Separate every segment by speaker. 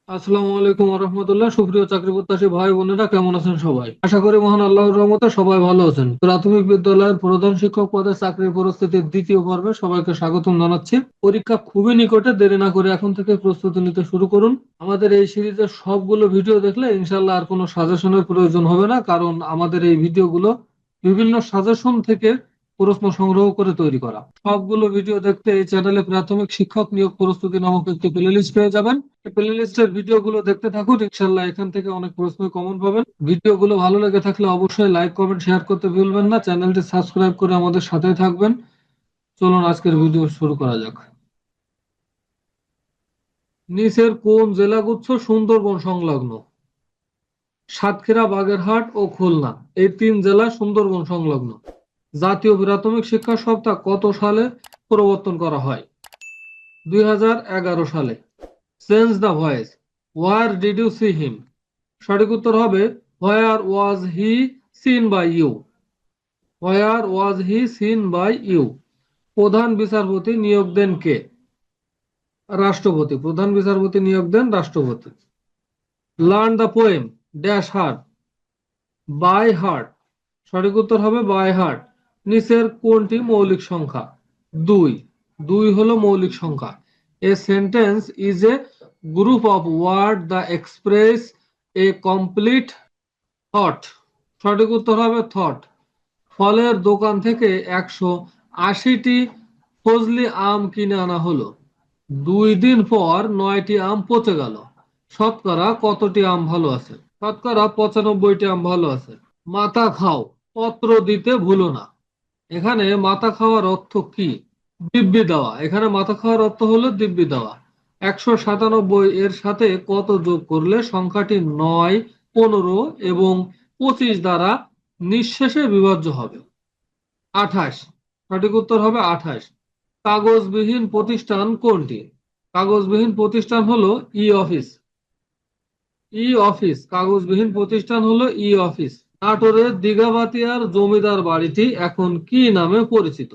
Speaker 1: আসসালামু আলাইকুম রহমতুল্লাহ। সুপ্রিয় চাকরি প্রত্যাশী ভাই বোনেরা, কেমন আছেন সবাই? আশা করি মহান আল্লাহর রহমতে সবাই ভালো আছেন। প্রাথমিক বিদ্যালয়ের প্রধান শিক্ষক পদে চাকরির পরিস্থিতির দ্বিতীয় পর্বে সবাইকে স্বাগতম জানাচ্ছি। পরীক্ষা খুবই নিকটে, দেরি না করে এখন থেকে প্রস্তুতি নিতে শুরু করুন। আমাদের এই সিরিজের সবগুলো ভিডিও দেখলে ইনশাল্লাহ আর কোনো সাজেশনের প্রয়োজন হবে না, কারণ আমাদের এই ভিডিওগুলো বিভিন্ন সাজেশন থেকে প্রশ্ন সংগ্রহ করে তৈরি করা। সবগুলো ভিডিও দেখতে এই চ্যানেলে প্রাথমিক শিক্ষক নিয়োগ প্রস্তুতি নামক একটি প্লেলিস্ট পেয়ে যাবেন। প্লেলিস্টের ভিডিওগুলো দেখতে থাকুন, ইনশাল্লাহ এখান থেকে অনেক প্রশ্ন কমন পাবেন। ভিডিওগুলো ভালো লেগে থাকলে অবশ্যই লাইক কমেন্ট শেয়ার করতে ভুলবেন না। চ্যানেলটি সাবস্ক্রাইব করে আমাদের সাথেই থাকবেন। চলুন আজকের ভিডিও শুরু করা যাক। নিচের কোন জেলাগুচ্ছ সুন্দরবন সংলগ্ন? সাতক্ষীরা, বাগেরহাট ও খুলনা, এই তিন জেলা সুন্দরবন সংলগ্ন। জাতীয় প্রাথমিক শিক্ষা সপ্তাহ কত সালে প্রবর্তন করা হয়? 2011 সালে। Change the voice, where did you see him? সঠিক উত্তর হবে where was he seen by you. Where was he seen by you. প্রধান বিচারপতি নিয়োগ দেন কে? রাষ্ট্রপতি। প্রধান বিচারপতি নিয়োগ দেন রাষ্ট্রপতি। Learn the poem dash heart, by heart. সঠিক উত্তর হবে বাই হার্ট। নিচের কোনটি মৌলিক সংখ্যা? দুই। দুই হলো মৌলিক সংখ্যা। A sentence is a group of word the express a complete thought. সঠিক উত্তর হবে থট। ফলের দোকান থেকে 180টি ফজলি আম কিনে আনা হলো। 2 দিন পর 9টি আম পচে গেল। শতকরা কতটি আম ভালো আছে? শতকরা 95টি আম ভালো আছে। মাথা খাও, পত্র দিতে ভুলো না। এখানে মাথা খাওয়ার অর্থ কি? দিব্যি দেওয়া। এখানে মাথা খাওয়ার অর্থ হলো দিব্যি দেওয়া। 197 এর সাথে কত যোগ করলে সংখ্যাটি 9, 15 এবং 25 দ্বারা নিঃশেষে বিভাজ্য হবে? 28। সঠিক উত্তর হবে 28। কাগজবিহীন প্রতিষ্ঠান কোনটি? কাগজবিহীন প্রতিষ্ঠান হলো ই অফিস। ই অফিস। কাগজবিহীন প্রতিষ্ঠান হলো ই অফিস। নাটোরের দিঘাবাতিয়ার জমিদার বাড়িটি এখন কি নামে পরিচিত?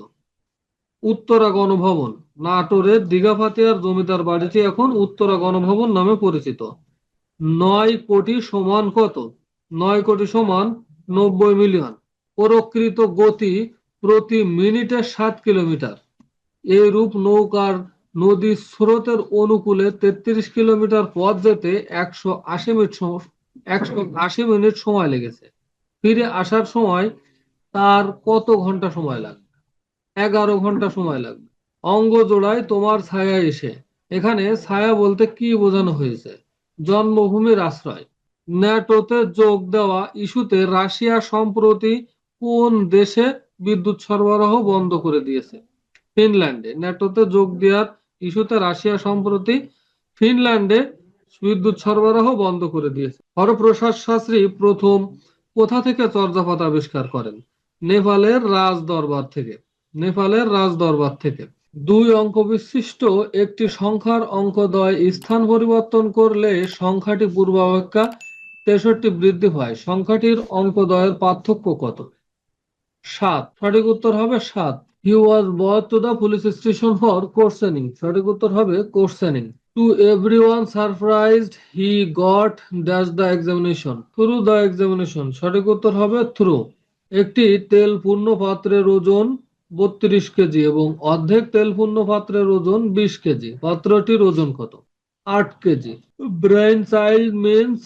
Speaker 1: উত্তরা গণভবন। নাটোরের দিঘাবাতিয়ার জমিদার বাড়িটি এখন উত্তরা গণভবন নামে পরিচিত। 9 কোটি সমান কত? 9 কোটি সমান 90 মিলিয়ন। প্রকৃত গতি প্রতি মিনিটে 7 কিলোমিটার। এইরূপ নৌকার নদীর স্রোতের অনুকূলে 33 কিলোমিটার পথ যেতে 180 মিনিট সময় লেগেছে। ফিরে আসার সময় তার কত ঘন্টা সময় লাগবে? 11 ঘন্টা সময় লাগবে। অঙ্গ জোড়ায় তোমার ছায়া এসে, এখানে ছায়া বলতে কি বোঝানো হয়েছে? জন্মভূমির আশ্রয়। ন্যাটোতে যোগ দেওয়া ইস্যুতে রাশিয়া সম্প্রতি কোন দেশে বিদ্যুৎ সরবরাহ বন্ধ করে দিয়েছে? ফিনল্যান্ডে। ন্যাটোতে যোগ দেওয়ার ইস্যুতে রাশিয়া সম্প্রতি ফিনল্যান্ডে বিদ্যুৎ সরবরাহ বন্ধ করে দিয়েছে। হরপ্রসাদ শাস্ত্রী প্রথম কোথা থেকে চর্যাপদ আবিষ্কার করেন? নেপালের রাজ দরবার থেকে। নেপালের রাজ দরবার থেকে। 2 অঙ্ক বিশিষ্ট একটি সংখ্যার অঙ্কদ্বয় স্থান পরিবর্তন করলে সংখ্যাটি পূর্বাপেক্ষা 63 বৃদ্ধি পায়। সংখ্যাটির অঙ্কদ্বয়ের পার্থক্য কত? 7। সঠিক উত্তর হবে 7। হি ওয়াজ brought to the police station for questioning. সঠিক উত্তর হবে questioning. To everyone surprised, he got dash the examination. Through the examination. সঠিক উত্তর হবে through. একটি তেল পূর্ণ পাত্রের ওজন 32 কেজি এবং অর্ধেক তেল পূর্ণ পাত্রের ওজন 20 কেজি। পাত্রটির ওজন কত? 8 KG. Brain child means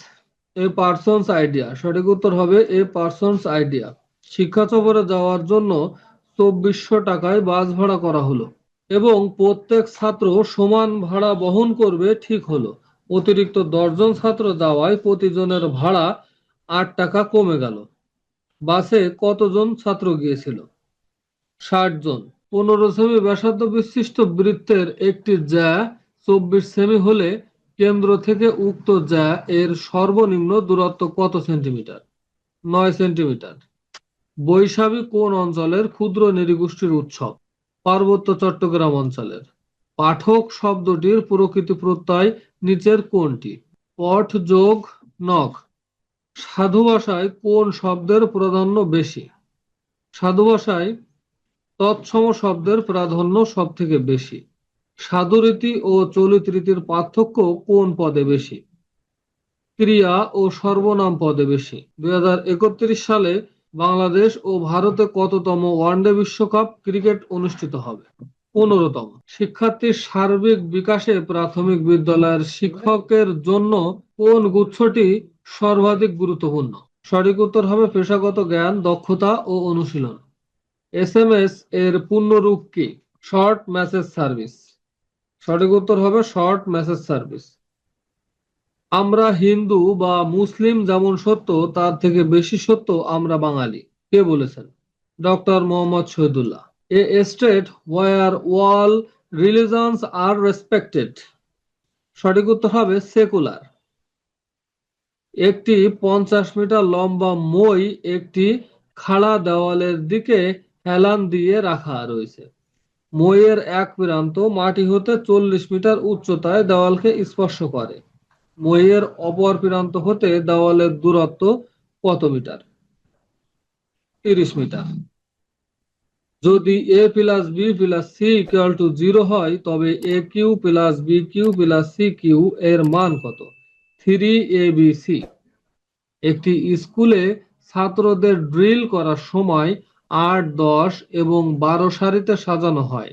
Speaker 1: a person's idea. সঠিক উত্তর হবে এ পার্সনস আইডিয়া। শিক্ষা সফরে যাওয়ার জন্য 2400 টাকায় বাস ভাড়া করা হলো এবং প্রত্যেক ছাত্র সমান ভাড়া বহন করবে, ঠিক হলো। অতিরিক্ত 10 জন ছাত্র যাওয়ায় প্রতিজনের ভাড়া 8 টাকা কমে গেল। বাসে কতজন ছাত্র গিয়েছিল? 60 জন। 15 সেমি ব্যাসার্ধ বিশিষ্ট বৃত্তের একটি জ্যা 24 সেমি হলে কেন্দ্র থেকে উক্ত জ্যা এর সর্বনিম্ন দূরত্ব কত সেন্টিমিটার? 9 সেন্টিমিটার। বৈশাখী কোন অঞ্চলের ক্ষুদ্র নৃগোষ্ঠীর উৎসব? পার্বত্য চট্টগ্রাম অঞ্চলের। পাঠক শব্দটির প্রকৃতি প্রত্যয় নিচের কোনটি? পঠ যোগ নখ। সাধু ভাষায় কোন শব্দের প্রাধান্য বেশি? সাধু ভাষায় তৎসম শব্দের প্রাধান্য সব থেকে বেশি। সাধুরীতি ও চলিত রীতির পার্থক্য কোন পদে বেশি? ক্রিয়া ও সর্বনাম পদে বেশি? 2031 সালে বাংলাদেশ ও ভারতে কততম ওয়ানডে বিশ্বকাপ ক্রিকেট অনুষ্ঠিত হবে? 15তম। শিক্ষার্থীর সার্বিক বিকাশে প্রাথমিক বিদ্যালয়ের শিক্ষকের জন্য কোন গুচ্ছটি সর্বাধিক গুরুত্বপূর্ণ? সঠিক উত্তর হবে পেশাগত জ্ঞান, দক্ষতা ও অনুশীলন। এসএমএস এর পূর্ণরূপ কি? Short message service. সঠিক উত্তর হবে শর্ট মেসেজ সার্ভিস। আমরা হিন্দু বা মুসলিম যেমন সত্য তার থেকে বেশি সত্য আমরা বাঙালি, কে বলেছেন? Doctor Mohammad Shahidullah. A state where all religions are respected. সঠিক উত্তর হবে সেকুলার। একটি 50 মিটার লম্বা মই একটি খাড়া দেওয়ালের দিকে হেলান দিয়ে রাখা রয়েছে। মইয়ের এক প্রান্ত মাটি হতে 40 মিটার উচ্চতায় দেওয়ালকে স্পর্শ করে। মইয়ের অপর প্রান্ত হতে দেওয়ালের দূরত্ব কত মিটার? 30 মিটার। যদি a plus b plus c equal to 0 হয় তবে a cube plus b cube plus c cube এর মান কত? 3 ABC। একটি স্কুলে ছাত্রদের ড্রিল করার সময় 8, 10 এবং 12 সারিতে সাজানো হয়,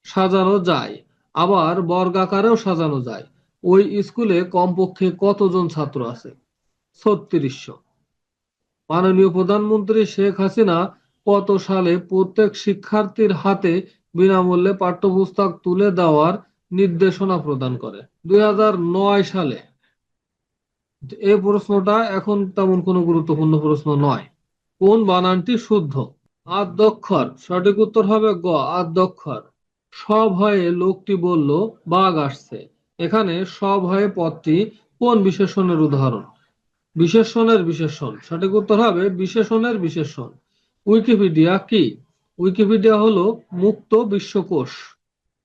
Speaker 1: সাজানো যায়, আবার বর্গাকারেও সাজানো যায়। ওই স্কুলে কমপক্ষে কতজন ছাত্র আছে? 3600। মাননীয় প্রধানমন্ত্রী শেখ হাসিনা কত সালে প্রত্যেক শিক্ষার্থীর হাতে বিনামূল্যে পাঠ্যপুস্তক তুলে দেওয়ার নির্দেশনা প্রদান করে? 2009 সালে। এই প্রশ্নটা এখন তেমন কোনো গুরুত্বপূর্ণ প্রশ্ন নয়। কোন বানানটি শুদ্ধ? আদ্যক্ষর। সঠিক উত্তর হবে গ, আদ্যক্ষর। সভয়ে লোকটি বলল বাঘ আসছে। এখানে সভয়ে পদটি কোন বিশেষণের উদাহরণ? বিশেষণের বিশেষণ। সঠিক উত্তর হবে বিশেষণের বিশেষণ। উইকিপিডিয়া কি? উইকিপিডিয়া হলো মুক্ত বিশ্বকোষ।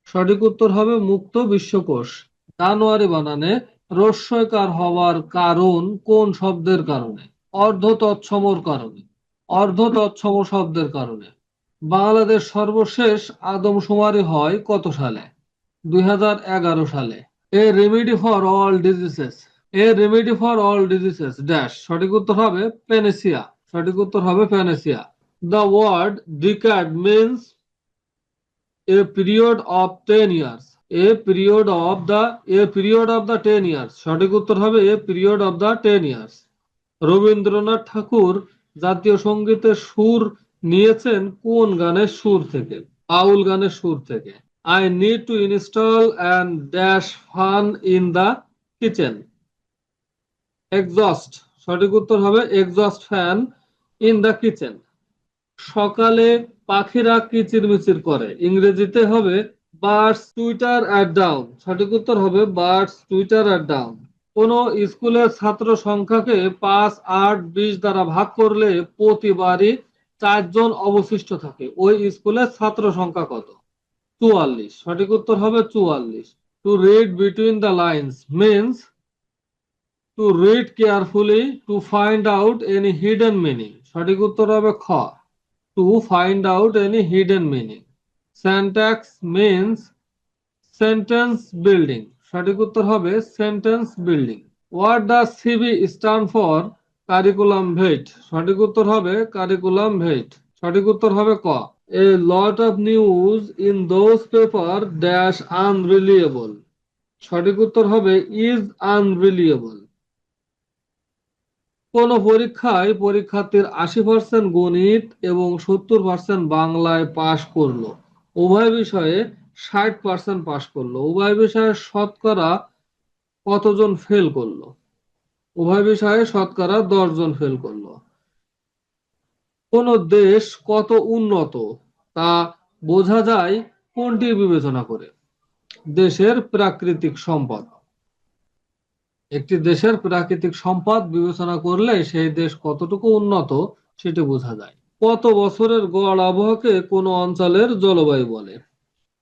Speaker 1: সঠিক উত্তর হবে মুক্ত বিশ্বকোষ। জানুয়ারি বানানে রস্যইকার হওয়ার কারণ কোন শব্দের কারণে? অর্ধ তৎসমর কারণে। অর্ধ তৎসম শব্দের কারণে। বাংলাদেশ সর্বশেষ আদমশুমারি হয় কত সালে? 2011 সালে। A remedy for all diseases. A remedy for all diseases dash. সঠিক উত্তর হবে প্যানেসিয়া। সঠিক উত্তর হবে panacea. The word decade means a period of 10 years। A period of the 10 years। সঠিক উত্তর হবে a period of the 10 years। Rabindranath Thakur জাতীয় সঙ্গীতের সুর নিয়েছেন কোন গানের সুর থেকে? বাউল গানের সুর থেকে। I need to install and dash fun in the kitchen. Exhaust. সঠিক উত্তর হবে exhaust fan in the kitchen. সকালে পাখিরা কিচিরমিচির করে, ইংরেজিতে হবে বার্ডস টুইটার অ্যাট ডাউন। সঠিক উত্তর হবে বার্ডস টুইটার অ্যাট ডাউন। কোন স্কুলের ছাত্র সংখ্যাকে 5, 8, 20 দ্বারা ভাগ করলে প্রতিবারই 4 জন অবশিষ্ট থাকে। ওই স্কুলের ছাত্র সংখ্যা কত? 44। সঠিক উত্তর হবে 44। To read between the lines means to read carefully to find out any hidden meaning. সঠিক উত্তর হবে খ, to find out any hidden meaning. Syntax means sentence building. সঠিক উত্তর হবে sentence building. What does CV stand for? Curriculum vitae. সঠিক উত্তর হবে কারিকুলাম ভেট। সঠিক উত্তর হবে ক। A lot of news in those paper dash unreliable. সঠিক উত্তর হবে ইজ আনরিলিয়েবল। কোন পরীক্ষায় পরীক্ষার্থীর 80% গণিত এবং 70% বাংলায় পাশ করলো, উভয় বিষয়ে 60% পাশ করলো, উভয় বিষয়ে শতকরা কতজন ফেল করলো? উভয় বিষয়ে শতকরা 10 জন ফেল করলো। কোন দেশ কত উন্নত তা বোঝা যায় কোনটি বিবেচনা করে? দেশের প্রাকৃতিক সম্পদ। একটি দেশের প্রাকৃতিক সম্পদ বিবেচনা করলে সেই দেশ কতটুকু উন্নত সেটি বোঝা যায়। কত বছরের গড় আবহাওয়াকে কোন অঞ্চলের জলবায়ু বলে?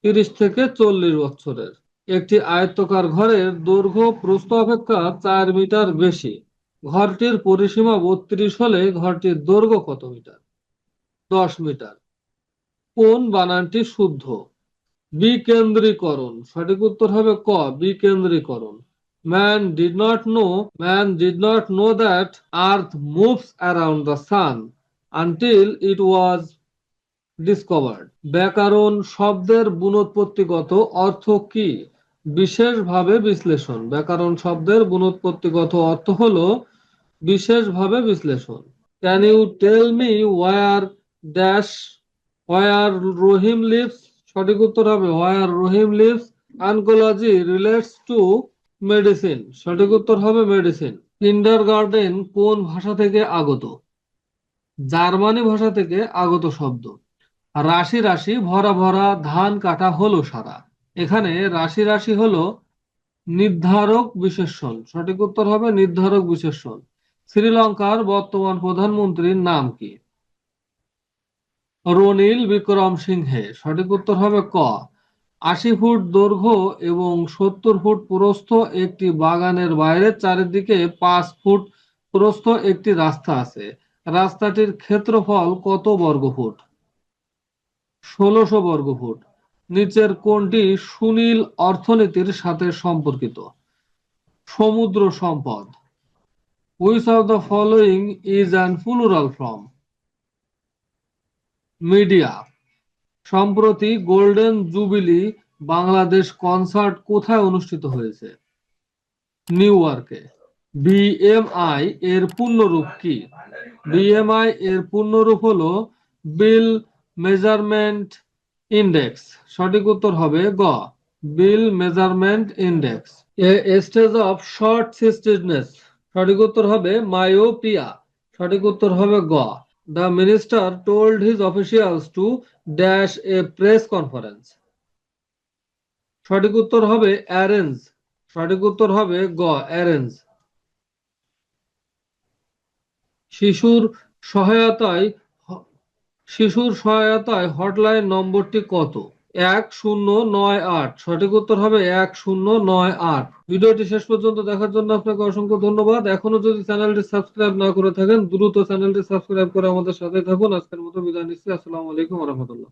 Speaker 1: 30 থেকে 40 বছরের। একটি আয়তাকার ঘরের দৈর্ঘ্য প্রস্থ অপেক্ষা 4 মিটার বেশি। ঘরটির পরিসীমা 32 হলে ঘরটির দৈর্ঘ্য কত মিটার? 10 মিটার। কোন বানানটি শুদ্ধ? বিকেন্দ্রীকরণ। সঠিক উত্তর হবে ক, বিকেন্দ্রীকরণ। Man did not know that Earth moves around the sun until it was discovered. ব্যাকরণ শব্দের বুনৎপত্তিগত অর্থ কি? বিশেষভাবে বিশ্লেষণ। ব্যাকরণ শব্দের বুনৎপত্তিগত অর্থ হলো বিশেষভাবে বিশ্লেষণ। Can you tell me where Rohim lives? সঠিক উত্তর হবে where Rohim lives. Oncology relates to medicine. সঠিক উত্তর হবে মেডিসিন। কিন্ডারগার্টেন কোন ভাষা থেকে আগত? জার্মানি ভাষা থেকে আগত শব্দ। রাশি রাশি ভরা ভরা ধান কাটা হলো সারা। এখানে রাশি রাশি হলো নির্ধারক বিশেষণ। সঠিক উত্তর হবে নির্ধারক বিশেষণ। শ্রীলঙ্কার বর্তমান প্রধানমন্ত্রীর নাম কি? রনিল বিক্রমসিংহে। সঠিক উত্তর হবে ক। ৮০ ফুট দৈর্ঘ্য এবং ৭০ ফুট প্রস্থ একটি বাগানের বাইরে চারিদিকে ৫ ফুট প্রস্থ একটি রাস্তা আছে। রাস্তাটির ক্ষেত্রফল কত বর্গফুট? ১৬০০ বর্গফুট। নিচের কোনটি সুনীল অর্থনীতির সাথে সম্পর্কিত? সমুদ্র সম্পদ। Which of the following is an plural form? Media. সম্প্রতি গোল্ডেন জুবিলি বাংলাদেশ কনসার্ট কোথায় অনুষ্ঠিত হয়েছে? নিউ ইয়র্কে। বিএমআই এর পূর্ণরূপ কি? বিএমআই এর পূর্ণরূপ হলো বিল মেজারমেন্ট ইন্ডেক্স। সঠিক উত্তর হবে গ। Bill measurement index. A stage of short sightedness. সঠিক উত্তর হবে মায়োপিয়া। সঠিক উত্তর হবে গ। The minister told his officials to dash a press conference. সঠিক উত্তর হবে অ্যারেঞ্জ। সঠিক উত্তর হবে গ অ্যারেঞ্জ। শিশুর সহায়তায় শিশুর সহায়তায় হটলাইন নম্বরটি কত? ১০৯৮। সঠিক উত্তর হবে ১০৯৮। ভিডিওটি শেষ পর্যন্ত দেখার জন্য আপনাকে অসংখ্য ধন্যবাদ। এখনো যদি চ্যানেলটি সাবস্ক্রাইব না করে থাকেন দ্রুত চ্যানেলটি সাবস্ক্রাইব করে আমাদের সাথে থাকুন। আজকের মতো বিদায় নিচ্ছি। আসসালামু আলাইকুম ওয়া রাহমাতুল্লাহ।